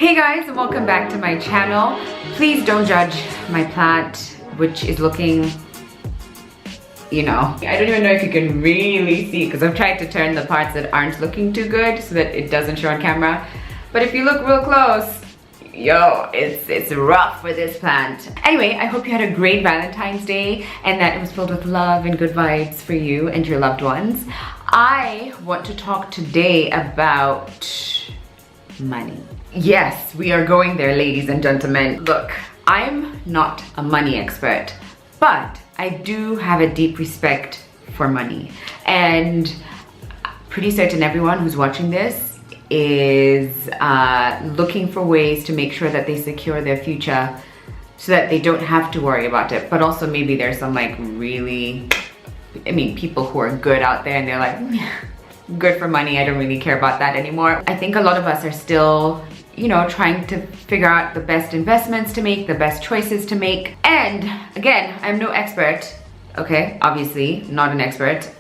Hey guys, and welcome back to my channel. Please don't judge my plant, which is looking, you know, I don't even know if you can really see because I've tried to turn the parts that aren't looking too good so that it doesn't show on camera. But if you look real close, yo, it's rough for this plant. Anyway, I hope you had a great Valentine's Day and that it was filled with love and good vibes for you and your loved ones. I want to talk today about money. Yes, we are going there, ladies and gentlemen. Look, I'm not a money expert, but I do have a deep respect for money. And pretty certain everyone who's watching this is looking for ways to make sure that they secure their future so that they don't have to worry about it. But also maybe there's some like really, people who are good out there and they're like, good for money, I don't really care about that anymore. I think a lot of us are still, trying to figure out the best investments to make, the best choices to make. And again, I'm no expert, okay? Obviously, not an expert.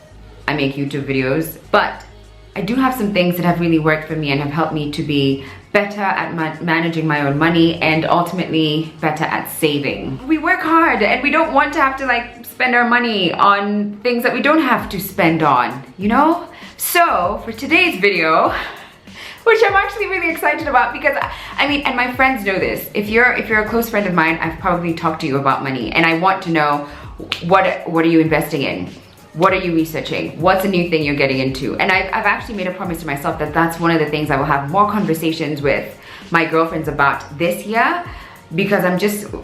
I make YouTube videos, but I do have some things that have really worked for me and have helped me to be better at managing my own money and ultimately better at saving. We work hard and we don't want to have to like spend our money on things that we don't have to spend on, So for today's video, which I'm actually really excited about because and my friends know this. If you're a close friend of mine, I've probably talked to you about money and I want to know what are you investing in? What are you researching? What's a new thing you're getting into? And I've actually made a promise to myself that that's one of the things I will have more conversations with my girlfriends about this year because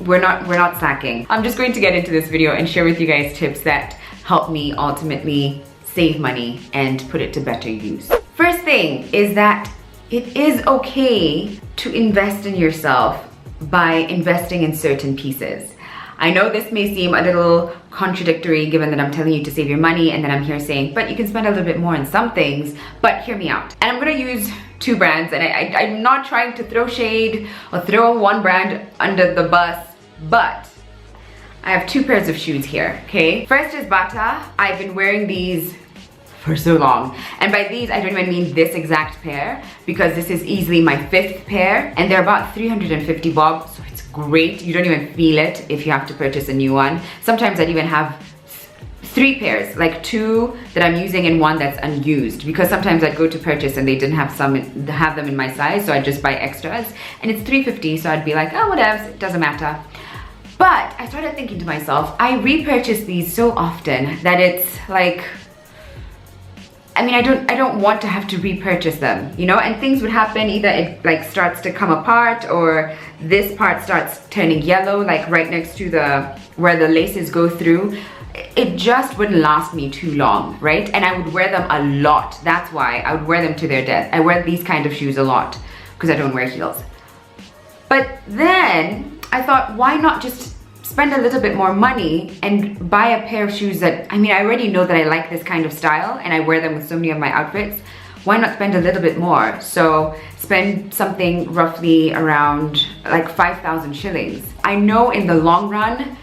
we're not slacking. I'm just going to get into this video and share with you guys tips that help me ultimately save money and put it to better use. First thing is that it is okay to invest in yourself by investing in certain pieces. I know this may seem a little contradictory given that I'm telling you to save your money and then I'm here saying, but you can spend a little bit more on some things, but hear me out. And I'm gonna use two brands and I'm not trying to throw shade or throw one brand under the bus, but I have two pairs of shoes here, okay? First is Bata. I've been wearing these for so long. And by these, I don't even mean this exact pair because this is easily my 5th pair and they're about 350 bob, so it's great. You don't even feel it if you have to purchase a new one. Sometimes I'd even have 3 pairs, like 2 that I'm using and 1 that's unused because sometimes I'd go to purchase and they didn't have them in my size, so I'd just buy extras and it's 350, so I'd be like, oh, whatever, it doesn't matter. But I started thinking to myself, I repurchase these so often that it's like, I don't want to have to repurchase them, and things would happen, either it like starts to come apart or this part starts turning yellow, like right next to where the laces go through. It just wouldn't last me too long, right? And I would wear them a lot. That's why I would wear them to their death. I wear these kind of shoes a lot because I don't wear heels. But then I thought, why not just spend a little bit more money and buy a pair of shoes that, I already know that I like this kind of style and I wear them with so many of my outfits. Why not spend a little bit more? So spend something roughly around like 5,000 shillings. I know in the long run,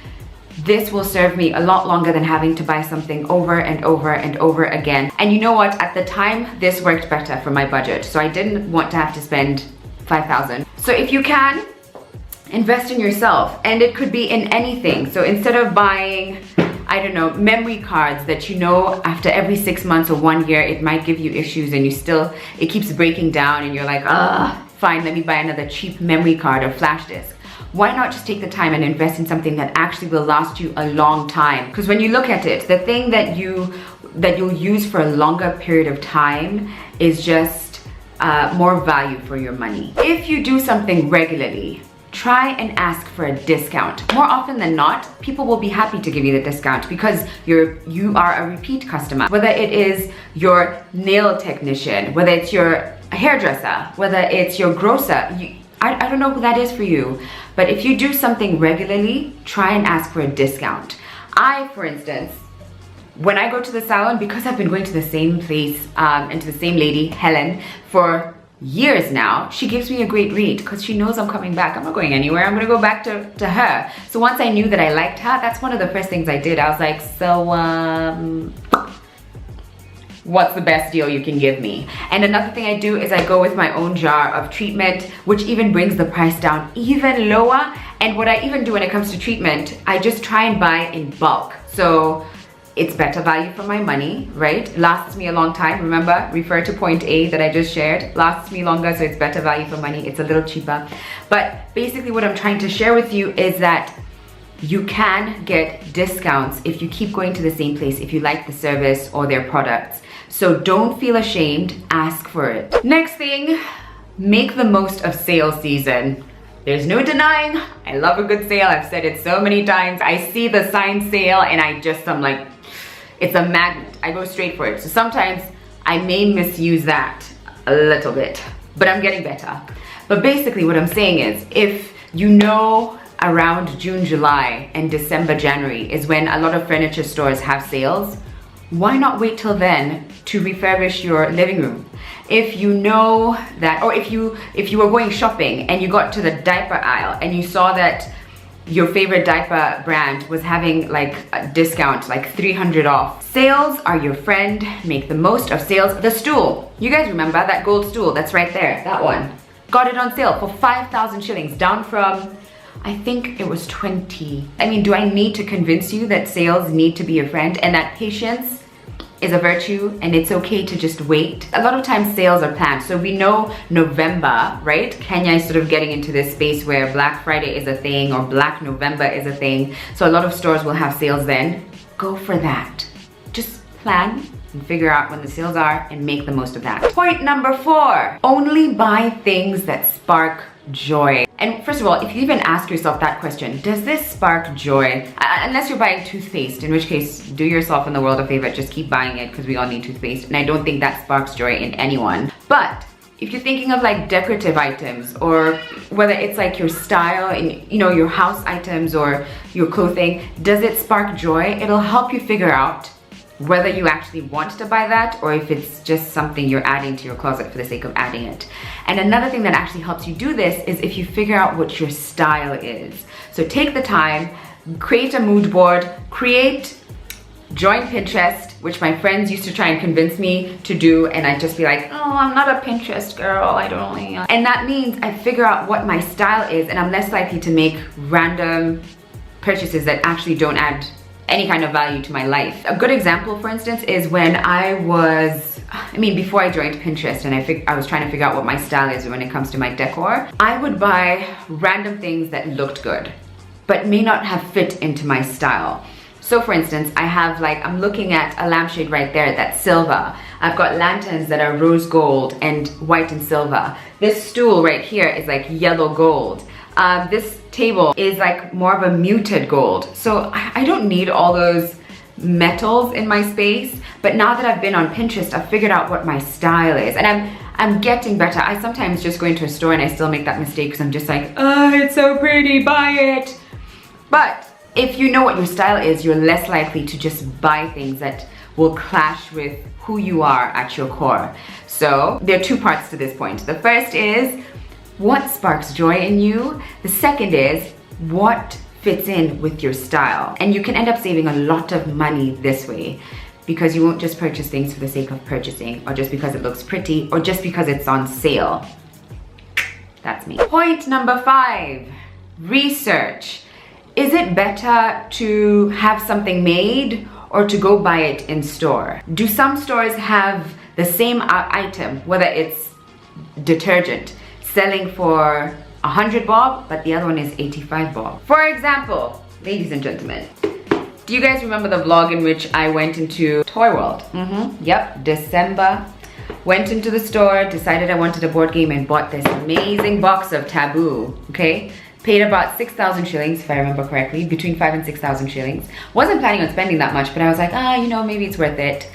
this will serve me a lot longer than having to buy something over and over and over again. And you know what? At the time, this worked better for my budget. So I didn't want to have to spend 5,000. So if you can, invest in yourself, and it could be in anything. So instead of buying, I don't know, memory cards that after every 6 months or 1 year it might give you issues and it keeps breaking down and you're like, fine, let me buy another cheap memory card or flash disk. Why not just take the time and invest in something that actually will last you a long time? Because when you look at it, the thing that you'll use for a longer period of time is just more value for your money. If you do something regularly, try and ask for a discount. More often than not, people will be happy to give you the discount because you are a repeat customer. Whether it is your nail technician, whether it's your hairdresser, whether it's your grocer, I don't know who that is for you, but if you do something regularly, try and ask for a discount. For instance, when I go to the salon, because I've been going to the same place and to the same lady, Helen, for years now, she gives me a great rate because she knows I'm coming back. I'm not going anywhere. I'm gonna go back to her. So once I knew that I liked her, that's one of the first things I did. I was like, so what's the best deal you can give me? And another thing I do is I go with my own jar of treatment, which even brings the price down even lower. And what I even do when it comes to treatment, I just try and buy in bulk. So it's better value for my money, right? Lasts me a long time. Remember, refer to point A that I just shared. Lasts me longer, so it's better value for money. It's a little cheaper. But basically what I'm trying to share with you is that you can get discounts if you keep going to the same place, if you like the service or their products. So don't feel ashamed, ask for it. Next thing, make the most of sales season. There's no denying, I love a good sale. I've said it so many times. I see the sign sale and I'm like, it's a magnet. I go straight for it. So sometimes I may misuse that a little bit, but I'm getting better. But basically what I'm saying is, if you know around June, July, and December, January is when a lot of furniture stores have sales, why not wait till then to refurbish your living room? If you know that, or if you were going shopping and you got to the diaper aisle and you saw that your favorite diaper brand was having like a discount, like 300 off. Sales are your friend. Make the most of sales. The stool, you guys remember that gold stool that's right there, that one. Got it on sale for 5,000 shillings, down from, I think it was 20. I mean, do I need to convince you that sales need to be your friend and that patience is a virtue and it's okay to just wait? A lot of times sales are planned. So we know November, right? Kenya is sort of getting into this space where Black Friday is a thing or Black November is a thing. So a lot of stores will have sales then. Go for that. Just plan and figure out when the sales are and make the most of that. Point number 4, only buy things that spark joy. And first of all, if you even ask yourself that question, does this spark joy? Unless you're buying toothpaste, in which case do yourself and the world a favor, just keep buying it because we all need toothpaste. And I don't think that sparks joy in anyone. But if you're thinking of like decorative items, or whether it's like your style and your house items or your clothing, does it spark joy? It'll help you figure out whether you actually want to buy that or if it's just something you're adding to your closet for the sake of adding it. And another thing that actually helps you do this is if you figure out what your style is. So take the time, create a mood board, join Pinterest, which my friends used to try and convince me to do, and I'd just be like, oh, I'm not a Pinterest girl, I don't know. And that means I figure out what my style is and I'm less likely to make random purchases that actually don't add any kind of value to my life. A good example, for instance, is when before I joined Pinterest and I was trying to figure out what my style is when it comes to my decor, I would buy random things that looked good, but may not have fit into my style. So for instance, I'm looking at a lampshade right there that's silver. I've got lanterns that are rose gold and white and silver. This stool right here is like yellow gold. This table is like more of a muted gold. So I don't need all those metals in my space. But now that I've been on Pinterest, I've figured out what my style is. And I'm getting better. I sometimes just go into a store and I still make that mistake because I'm just like, oh, it's so pretty, buy it. But if you know what your style is, you're less likely to just buy things that will clash with who you are at your core. So there are 2 parts to this point. The first is, what sparks joy in you? The second is, what fits in with your style? And you can end up saving a lot of money this way because you won't just purchase things for the sake of purchasing or just because it looks pretty or just because it's on sale. That's me. Point number 5, research. Is it better to have something made or to go buy it in store? Do some stores have the same item, whether it's detergent, selling for 100 bob, but the other one is 85 bob? For example, ladies and gentlemen, do you guys remember the vlog in which I went into Toy World? Yep, December. Went into the store, decided I wanted a board game and bought this amazing box of Taboo, okay? Paid about 6,000 shillings, if I remember correctly, between 5,000 and 6,000 shillings. Wasn't planning on spending that much, but I was like, maybe it's worth it.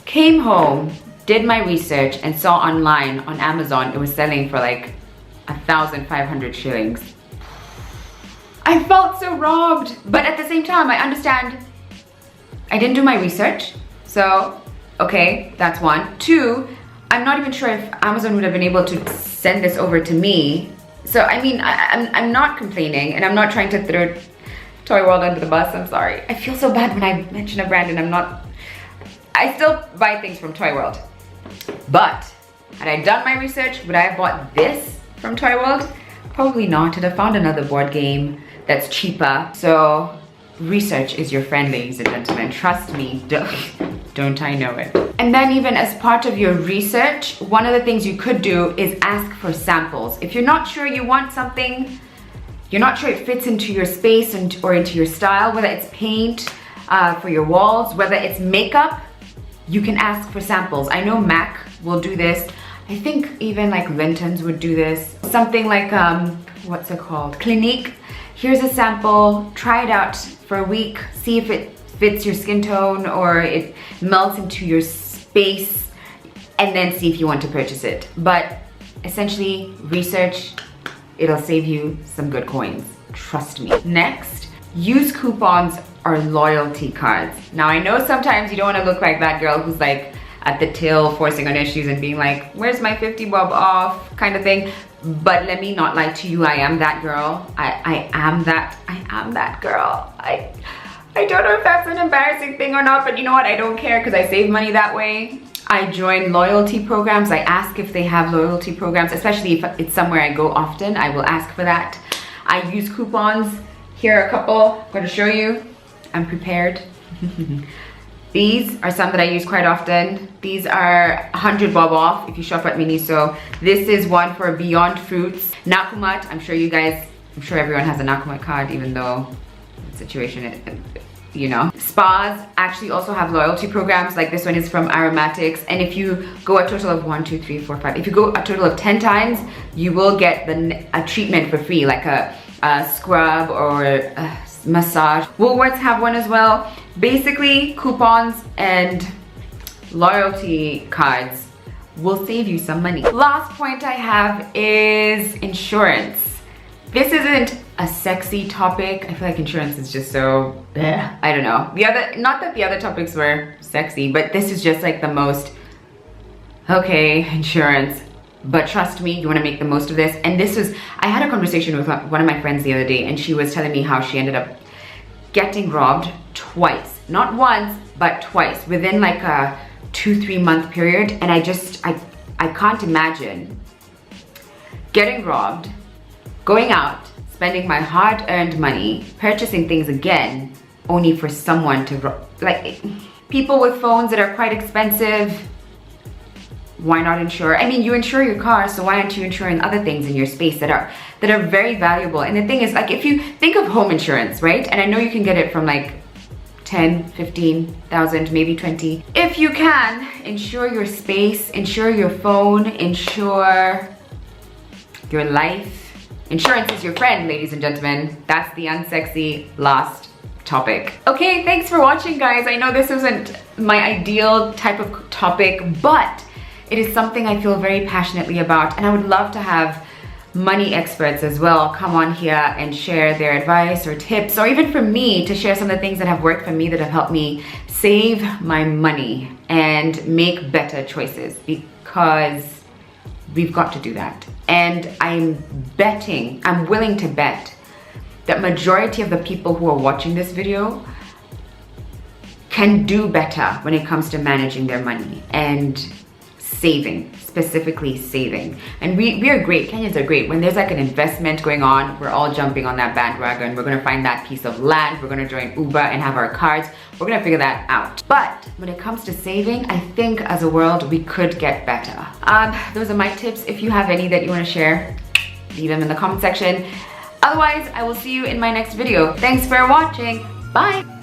Came home, did my research, and saw online on Amazon it was selling for like 1,500 shillings. I felt so robbed, but at the same time, I understand I didn't do my research. So, okay, that's 1. 2, I'm not even sure if Amazon would have been able to send this over to me. So, I'm not complaining and I'm not trying to throw Toy World under the bus, I'm sorry. I feel so bad when I mention a brand and I'm not I still buy things from Toy World. But had I done my research, would I have bought this from Toy World? Probably not. I'd have found another board game that's cheaper. So research is your friend, ladies and gentlemen. Trust me, don't I know it. And then even as part of your research, one of the things you could do is ask for samples. If you're not sure you want something, you're not sure it fits into your space or into your style, whether it's paint for your walls, whether it's makeup, you can ask for samples. I know MAC will do this. I think even like Linton's would do this. Something like, what's it called? Clinique. Here's a sample, try it out for a week, see if it fits your skin tone or it melts into your space, and then see if you want to purchase it. But essentially, research, it'll save you some good coins, trust me. Next, use coupons or loyalty cards. Now I know sometimes you don't want to look like that girl who's like at the till forcing on her shoes and being like, where's my 50 bob off kind of thing. But let me not lie to you, I am that girl. I am that girl. I don't know if that's an embarrassing thing or not, but you know what? I don't care because I save money that way. I join loyalty programs. I ask if they have loyalty programs, especially if it's somewhere I go often, I will ask for that. I use coupons. Here are a couple, I'm going to show you. I'm prepared. These are some that I use quite often. These are 100 bob off if you shop at Miniso. This is one for Beyond Fruits. Nakumat, I'm sure everyone has a Nakumat card, even though the situation, you know. Spas actually also have loyalty programs. Like this one is from Aromatics. And if you go a total of 1, 2, 3, 4, 5, if you go a total of 10 times, you will get a treatment for free, like a scrub or a massage. Woolworths have one as well. Basically, coupons and loyalty cards will save you some money. Last point I have is insurance. This isn't a sexy topic. I feel like insurance is just so, I don't know. Not that the other topics were sexy, but this is just like the most, okay, insurance. But trust me, you want to make the most of this. And I had a conversation with one of my friends the other day, and she was telling me how she ended up getting robbed twice. Not once, but twice within like a 2-3 month period. And I can't imagine getting robbed, going out, spending my hard-earned money, purchasing things again, only for someone to like people with phones that are quite expensive. Why not insure? I mean, you insure your car, so why aren't you insuring other things in your space that are very valuable? And the thing is, like, if you think of home insurance, right? And I know you can get it from like 10, 15,000, maybe 20. If you can, insure your space, insure your phone, insure your life. Insurance is your friend, ladies and gentlemen. That's the unsexy last topic. Okay, thanks for watching, guys. I know this isn't my ideal type of topic, but it is something I feel very passionately about, and I would love to have money experts as well come on here and share their advice or tips, or even for me to share some of the things that have worked for me, that have helped me save my money and make better choices, because we've got to do that. And I'm willing to bet that majority of the people who are watching this video can do better when it comes to managing their money and saving, specifically saving. And we are great, Kenyans are great. When there's like an investment going on, we're all jumping on that bandwagon. We're gonna find that piece of land, we're gonna join Uber and have our cards. We're gonna figure that out. But when it comes to saving, I think as a world, we could get better. Those are my tips. If you have any that you wanna share, leave them in the comment section. Otherwise, I will see you in my next video. Thanks for watching, bye.